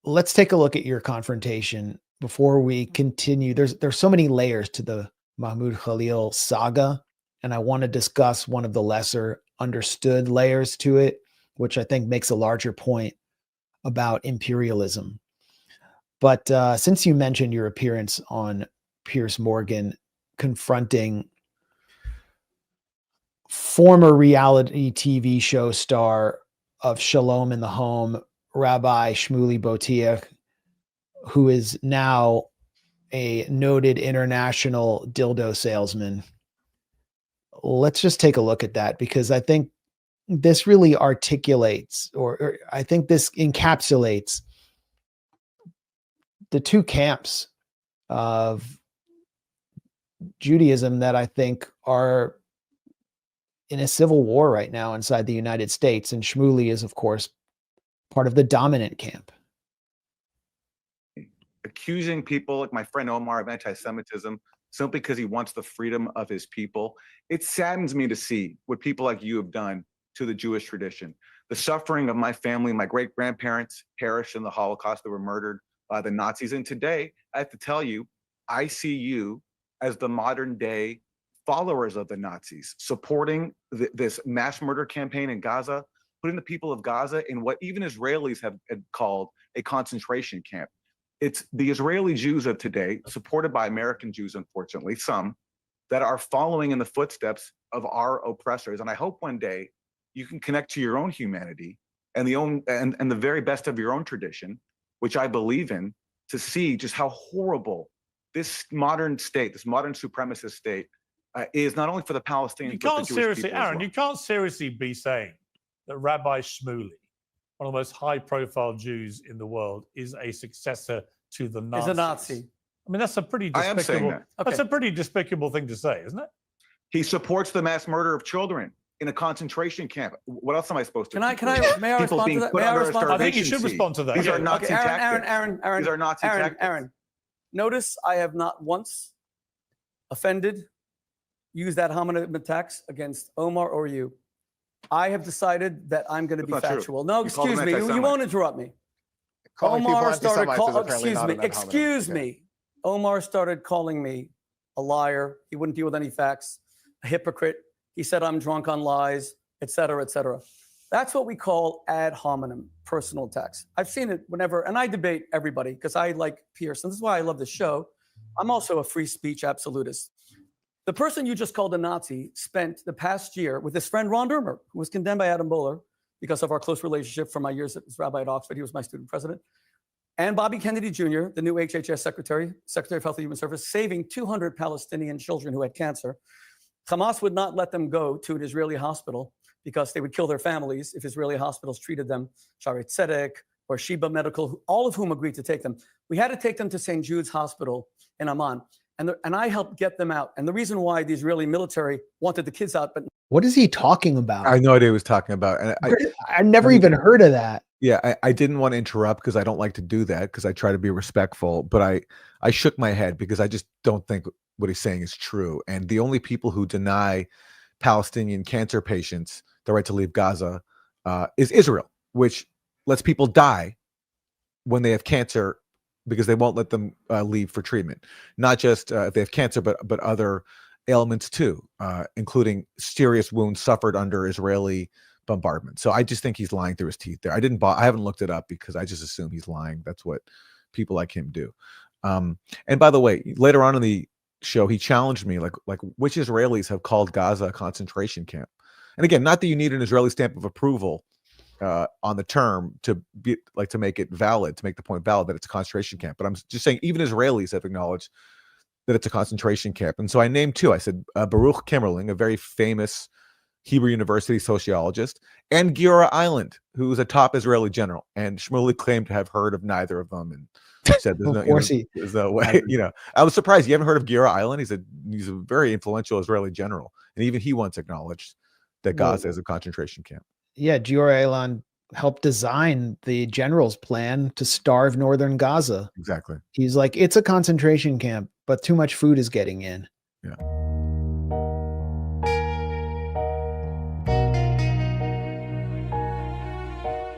let's take a look at your confrontation before we continue. There's so many layers to the Mahmoud Khalil saga, and I want to discuss one of the lesser understood layers to it, which I think makes a larger point about imperialism. But since you mentioned your appearance on Piers Morgan confronting former reality TV show star of Shalom in the Home, Rabbi Shmuley Boteach, who is now a noted international dildo salesman. Let's just take a look at that, because I think this really articulates, or I think this encapsulates the two camps of Judaism that I think are in a civil war right now inside the United States. And Shmuley is, of course, part of the dominant camp. Accusing people like my friend Omar of anti-Semitism simply because he wants the freedom of his people. It saddens me to see what people like you have done to the Jewish tradition. The suffering of my family, my great-grandparents perished in the Holocaust. They were murdered by the Nazis. And today, I have to tell you, I see you as the modern day followers of the Nazis, supporting this mass murder campaign in Gaza, putting the people of Gaza in what even Israelis have called a concentration camp. It's the Israeli Jews of today, supported by American Jews, unfortunately, some, that are following in the footsteps of our oppressors. And I hope one day you can connect to your own humanity and the very best of your own tradition, which I believe in, to see just how horrible this modern state, this modern supremacist state, is not only for the Palestinians, but the Jewish people as well. You can't seriously be saying that Rabbi Shmuley, one of the most high-profile Jews in the world, is a successor to the Nazis. Is a Nazi. I mean, that's a pretty despicable. I am saying that. That's a pretty despicable thing to say, isn't it? He supports the mass murder of children in a concentration camp. What else am I supposed to? May I respond to that? May I respond to that? I think you should respond to that. These are Nazi tactics. Aaron, these are Nazi tactics. Aaron, notice I have not once offended, used that hominem attacks against Omar or you. I have decided that I'm going to be factual. No, excuse me. You won't interrupt me. Omar started excuse me. Omar started calling me a liar. He wouldn't deal with any facts, a hypocrite. He said I'm drunk on lies, et cetera, et cetera. That's what we call ad hominem, personal attacks. I've seen it whenever, and I debate everybody because I like Pierce, and this is why I love this show. I'm also a free speech absolutist. The person you just called a Nazi spent the past year with his friend Ron Dermer, who was condemned by Adam Boehler because of our close relationship from my years as rabbi at Oxford. He was my student president. And Bobby Kennedy Jr., the new HHS Secretary of Health and Human Service, saving 200 Palestinian children who had cancer. Hamas would not let them go to an Israeli hospital because they would kill their families if Israeli hospitals treated them. Shaare Tzedek or Sheba Medical, all of whom agreed to take them. We had to take them to St. Jude's Hospital in Amman. And I helped get them out. And the reason why the Israeli military wanted the kids out, but what is he talking about? I have no idea what he was talking about. And I've never even heard of that. Yeah, I didn't want to interrupt because I don't like to do that because I try to be respectful. But I shook my head because I just don't think what he's saying is true. And the only people who deny Palestinian cancer patients the right to leave Gaza is Israel, which lets people die when they have cancer because they won't let them leave for treatment. Not just if they have cancer, but other ailments too, including serious wounds suffered under Israeli bombardment. So I just think he's lying through his teeth there. I haven't looked it up because I just assume he's lying. That's what people like him do. And by the way, later on in the show, he challenged me like which Israelis have called Gaza a concentration camp. And again, not that you need an Israeli stamp of approval on the term to make it valid, to make the point valid that it's a concentration camp. But I'm just saying even Israelis have acknowledged that it's a concentration camp. And so I named two. I said Baruch Kimmerling, a very famous Hebrew University sociologist, and Giora Eiland, who was a top Israeli general. And Shmuley claimed to have heard of neither of them and said there's no way. I was surprised. You haven't heard of Giora Eiland? He's a very influential Israeli general. And even he once acknowledged that Gaza is a concentration camp. Yeah, Giora Eiland helped design the general's plan to starve northern Gaza. Exactly. He's like, it's a concentration camp, but too much food is getting in. Yeah.